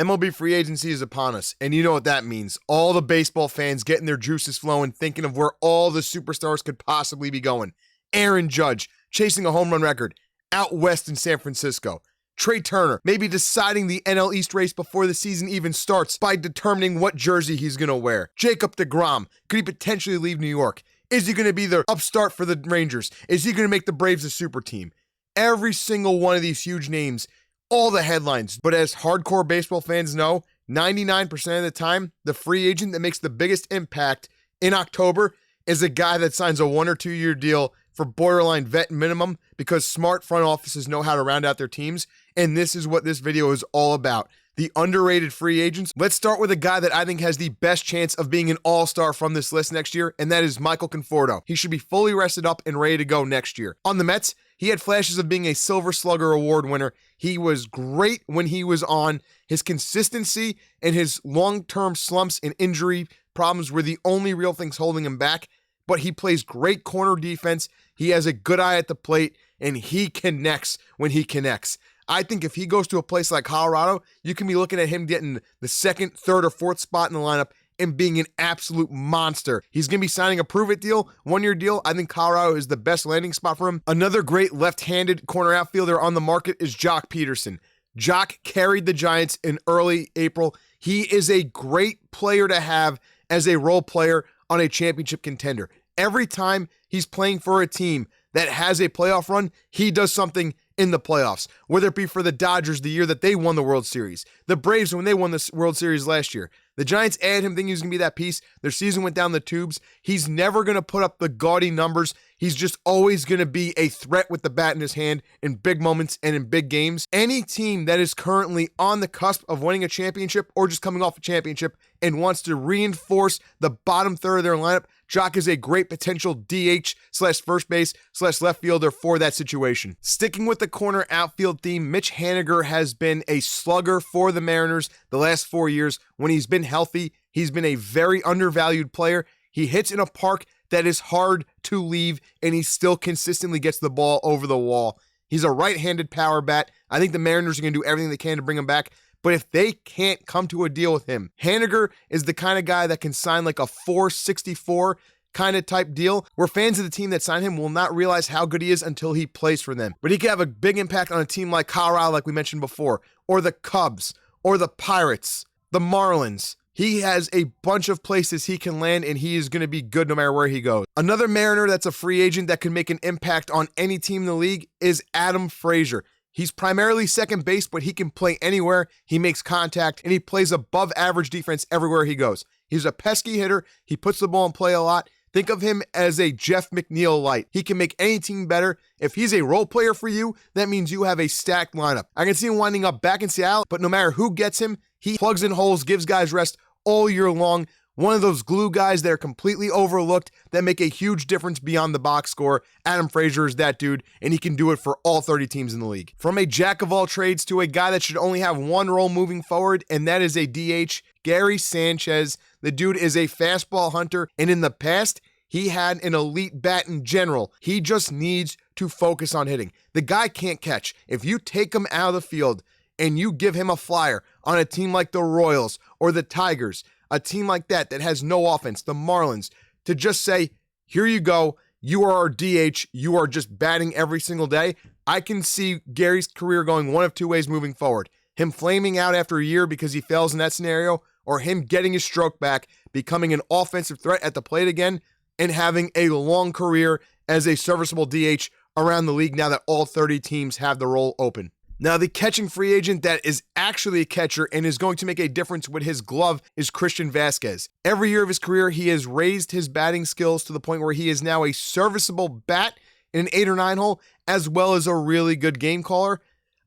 MLB free agency is upon us, and you know what that means. All the baseball fans getting their juices flowing, thinking of where all the superstars could possibly be going. Aaron Judge, chasing a home run record, out west in San Francisco. Trey Turner, maybe deciding the NL East race before the season even starts by determining what jersey he's going to wear. Jacob deGrom, could he potentially leave New York? Is he going to be the upstart for the Rangers? Is he going to make the Braves a super team? Every single one of these huge names, all the headlines. But as hardcore baseball fans know, 99% of the time, the free agent that makes the biggest impact in October is a guy that signs a 1 or 2 year deal for borderline vet minimum because smart front offices know how to round out their teams. And this is what this video is all about. The underrated free agents. Let's start with a guy that I think has the best chance of being an all-star from this list next year, and that is Michael Conforto. He should be fully rested up and ready to go next year. On the Mets, he had flashes of being a Silver Slugger Award winner. He was great when he was on. His consistency and his long-term slumps and injury problems were the only real things holding him back, but he plays great corner defense. He has a good eye at the plate, and he connects when he connects. I think if he goes to a place like Colorado, you can be looking at him getting the second, third, or fourth spot in the lineup and being an absolute monster. He's going to be signing a prove-it deal, 1 year deal. I think Colorado is the best landing spot for him. Another great left-handed corner outfielder on the market is Jock Peterson. Jock carried the Giants in early April. He is a great player to have as a role player on a championship contender. Every time he's playing for a team that has a playoff run, he does something in the playoffs, whether it be for the Dodgers the year that they won the World Series, the Braves when they won the World Series last year. The Giants added him thinking he was going to be that piece. Their season went down the tubes. He's never going to put up the gaudy numbers. He's just always going to be a threat with the bat in his hand in big moments and in big games. Any team that is currently on the cusp of winning a championship or just coming off a championship and wants to reinforce the bottom third of their lineup, Jock is a great potential DH / first base / left fielder for that situation. Sticking with the corner outfield theme, Mitch Haniger has been a slugger for the Mariners the last 4 years. When he's been healthy, he's been a very undervalued player. He hits in a park that is hard to leave, and he still consistently gets the ball over the wall. He's a right-handed power bat. I think the Mariners are going to do everything they can to bring him back. But if they can't come to a deal with him, Haniger is the kind of guy that can sign like a 464 kind of type deal where fans of the team that signed him will not realize how good he is until he plays for them. But he could have a big impact on a team like Colorado, like we mentioned before, or the Cubs, or the Pirates, the Marlins. He has a bunch of places he can land, and he is going to be good no matter where he goes. Another Mariner that's a free agent that can make an impact on any team in the league is Adam Frazier. He's primarily second base, but he can play anywhere. He makes contact, and he plays above average defense everywhere he goes. He's a pesky hitter. He puts the ball in play a lot. Think of him as a Jeff McNeil light. He can make any team better. If he's a role player for you, that means you have a stacked lineup. I can see him winding up back in Seattle, but no matter who gets him, he plugs in holes, gives guys rest all year long. One of those glue guys that are completely overlooked that make a huge difference beyond the box score. Adam Frazier is that dude, and he can do it for all 30 teams in the league. From a jack of all trades to a guy that should only have one role moving forward, and that is a DH, Gary Sanchez. The dude is a fastball hunter, and in the past, he had an elite bat in general. He just needs to focus on hitting. The guy can't catch. If you take him out of the field and you give him a flyer on a team like the Royals or the Tigers, a team like that has no offense, the Marlins, to just say, here you go, you are our DH, you are just batting every single day. I can see Gary's career going one of two ways moving forward. Him flaming out after a year because he fails in that scenario, or him getting his stroke back, becoming an offensive threat at the plate again, and having a long career as a serviceable DH around the league now that all 30 teams have the role open. Now, the catching free agent that is actually a catcher and is going to make a difference with his glove is Christian Vasquez. Every year of his career, he has raised his batting skills to the point where he is now a serviceable bat in an 8 or 9 hole, as well as a really good game caller.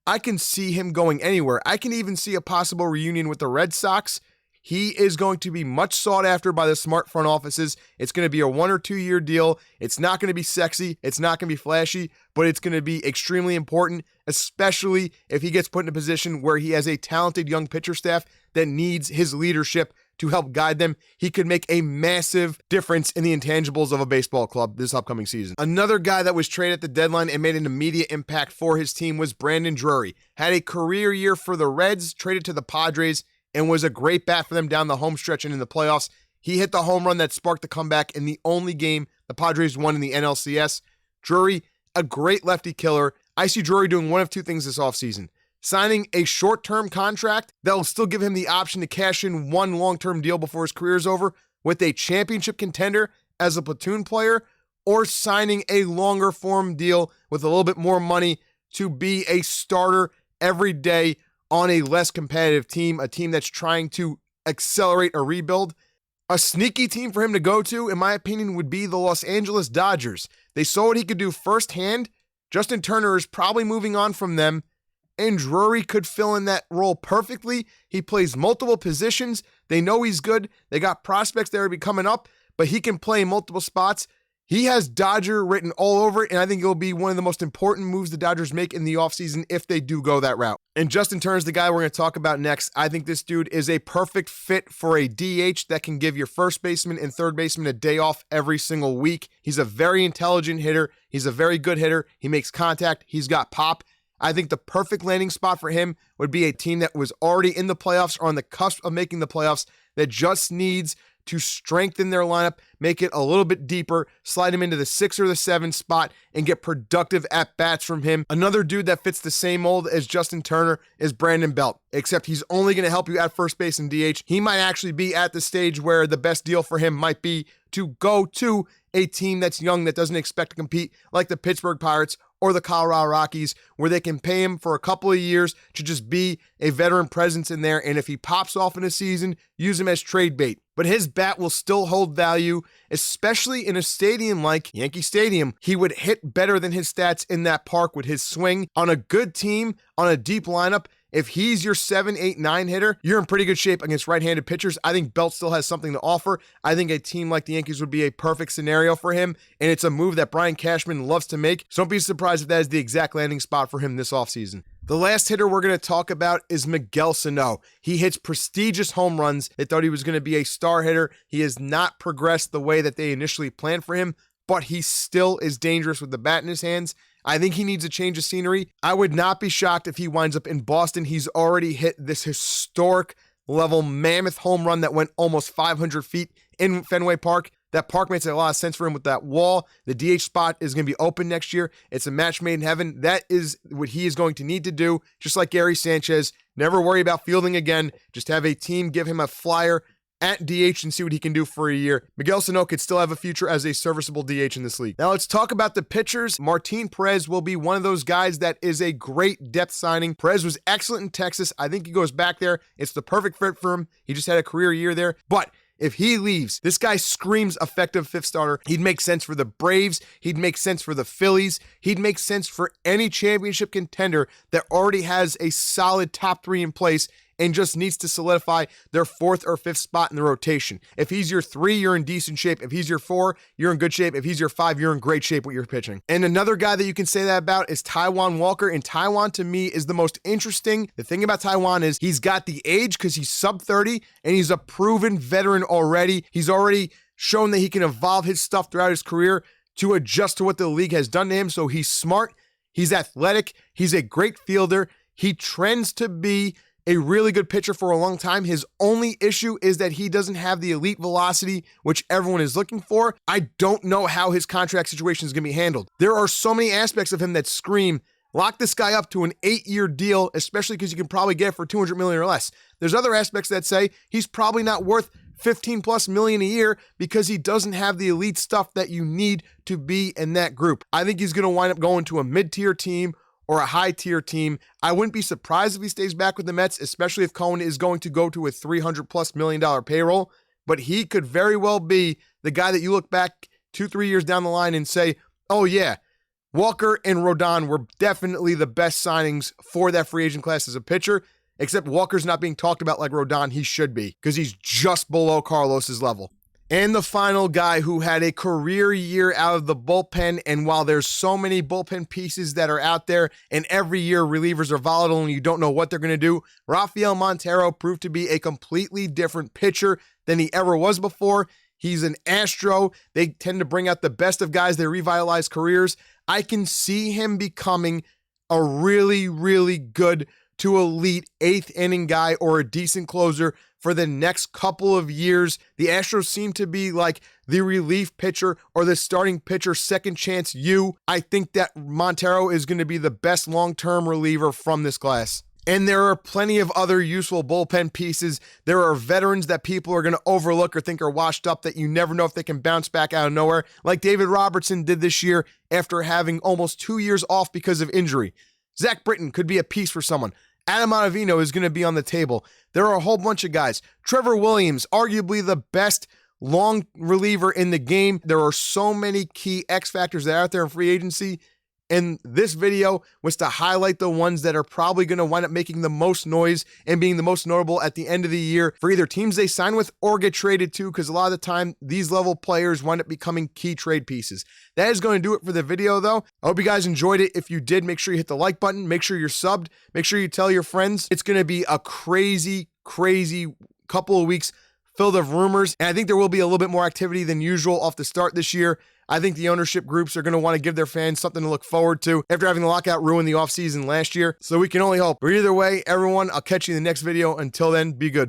I can see him going anywhere. I can even see a possible reunion with the Red Sox. He is going to be much sought after by the smart front offices. It's going to be a 1 or 2 year deal. It's not going to be sexy. It's not going to be flashy, but it's going to be extremely important, especially if he gets put in a position where he has a talented young pitcher staff that needs his leadership to help guide them, he could make a massive difference in the intangibles of a baseball club this upcoming season. Another guy that was traded at the deadline and made an immediate impact for his team was Brandon Drury. Had a career year for the Reds, traded to the Padres, and was a great bat for them down the home stretch and in the playoffs. He hit the home run that sparked the comeback in the only game the Padres won in the NLCS. Drury, a great lefty killer. I see Drury doing one of two things this offseason. Signing a short-term contract that will still give him the option to cash in one long-term deal before his career is over with a championship contender as a platoon player, or signing a longer form deal with a little bit more money to be a starter every day on a less competitive team, a team that's trying to accelerate a rebuild. A sneaky team for him to go to, in my opinion, would be the Los Angeles Dodgers. They saw what he could do firsthand. Justin Turner is probably moving on from them, and Drury could fill in that role perfectly. He plays multiple positions. They know he's good. They got prospects that are coming up, but he can play multiple spots. He has Dodger written all over it, and I think it'll be one of the most important moves the Dodgers make in the offseason if they do go that route. And Justin Turner's the guy we're going to talk about next. I think this dude is a perfect fit for a DH that can give your first baseman and third baseman a day off every single week. He's a very intelligent hitter. He's a very good hitter. He makes contact. He's got pop. I think the perfect landing spot for him would be a team that was already in the playoffs or on the cusp of making the playoffs that just needs to strengthen their lineup, make it a little bit deeper, slide him into the 6 or the 7 spot, and get productive at-bats from him. Another dude that fits the same mold as Justin Turner is Brandon Belt, except he's only going to help you at first base and DH. He might actually be at the stage where the best deal for him might be to go to a team that's young that doesn't expect to compete, like the Pittsburgh Pirates or the Colorado Rockies, where they can pay him for a couple of years to just be a veteran presence in there, and if he pops off in a season, use him as trade bait. But his bat will still hold value, especially in a stadium like Yankee Stadium. He would hit better than his stats in that park with his swing. On a good team, on a deep lineup, if he's your 7, 8, 9 hitter, you're in pretty good shape against right-handed pitchers. I think Belt still has something to offer. I think a team like the Yankees would be a perfect scenario for him, and it's a move that Brian Cashman loves to make. So don't be surprised if that is the exact landing spot for him this offseason. The last hitter we're going to talk about is Miguel Sano. He hits prestigious home runs. They thought he was going to be a star hitter. He has not progressed the way that they initially planned for him, but he still is dangerous with the bat in his hands. I think he needs a change of scenery. I would not be shocked if he winds up in Boston. He's already hit this historic level mammoth home run that went almost 500 feet in Fenway Park. That park makes a lot of sense for him with that wall. The DH spot is going to be open next year. It's a match made in heaven. That is what he is going to need to do, just like Gary Sanchez. Never worry about fielding again. Just have a team give him a flyer at DH and see what he can do for a year. Miguel Sano could still have a future as a serviceable DH in this league. Now let's talk about the pitchers. Martin Perez will be one of those guys that is a great depth signing. Perez was excellent in Texas. I think he goes back there. It's the perfect fit for him. He just had a career year there. But if he leaves, this guy screams effective fifth starter. He'd make sense for the Braves. He'd make sense for the Phillies. He'd make sense for any championship contender that already has a solid top 3 in place and just needs to solidify their 4th or 5th spot in the rotation. If he's your 3, you're in decent shape. If he's your 4, you're in good shape. If he's your 5, you're in great shape with your pitching. And another guy that you can say that about is Taijuan Walker. And Taijuan, to me, is the most interesting. The thing about Taijuan is he's got the age because he's sub 30 and he's a proven veteran already. He's already shown that he can evolve his stuff throughout his career to adjust to what the league has done to him. So he's smart. He's athletic. He's a great fielder. He trends to be a really good pitcher for a long time. His only issue is that he doesn't have the elite velocity, which everyone is looking for. I don't know how his contract situation is going to be handled. There are so many aspects of him that scream, lock this guy up to an 8-year deal, especially because you can probably get it for $200 million or less. There's other aspects that say he's probably not worth $15+ million a year because he doesn't have the elite stuff that you need to be in that group. I think he's going to wind up going to a mid-tier team or a high-tier team. I wouldn't be surprised if he stays back with the Mets, especially if Cohen is going to go to a $300+ million payroll. But he could very well be the guy that you look back 2-3 years down the line and say, oh yeah, Walker and Rodon were definitely the best signings for that free agent class as a pitcher, except Walker's not being talked about like Rodon he should be because he's just below Carlos's level. And the final guy who had a career year out of the bullpen, and while there's so many bullpen pieces that are out there, and every year relievers are volatile and you don't know what they're going to do, Rafael Montero proved to be a completely different pitcher than he ever was before. He's an Astro. They tend to bring out the best of guys. They revitalize careers. I can see him becoming a really, really good to elite eighth inning guy or a decent closer for the next couple of years. The Astros seem to be like the relief pitcher or the starting pitcher, second chance you. I think that Montero is going to be the best long-term reliever from this class. And there are plenty of other useful bullpen pieces. There are veterans that people are going to overlook or think are washed up that you never know if they can bounce back out of nowhere, like David Robertson did this year after having almost 2 years off because of injury. Zach Britton could be a piece for someone. Adam Ottavino is going to be on the table. There are a whole bunch of guys. Trevor Williams, arguably the best long reliever in the game. There are so many key X factors that are out there in free agency. And this video was to highlight the ones that are probably going to wind up making the most noise and being the most notable at the end of the year for either teams they sign with or get traded to, because a lot of the time these level players wind up becoming key trade pieces. That is going to do it for the video though. I hope you guys enjoyed it. If you did, make sure you hit the like button, make sure you're subbed, make sure you tell your friends. It's going to be a crazy couple of weeks filled of rumors, and I think there will be a little bit more activity than usual off the start this year. I think the ownership groups are going to want to give their fans something to look forward to after having the lockout ruin the offseason last year. So we can only hope. But either way, everyone, I'll catch you in the next video. Until then, be good.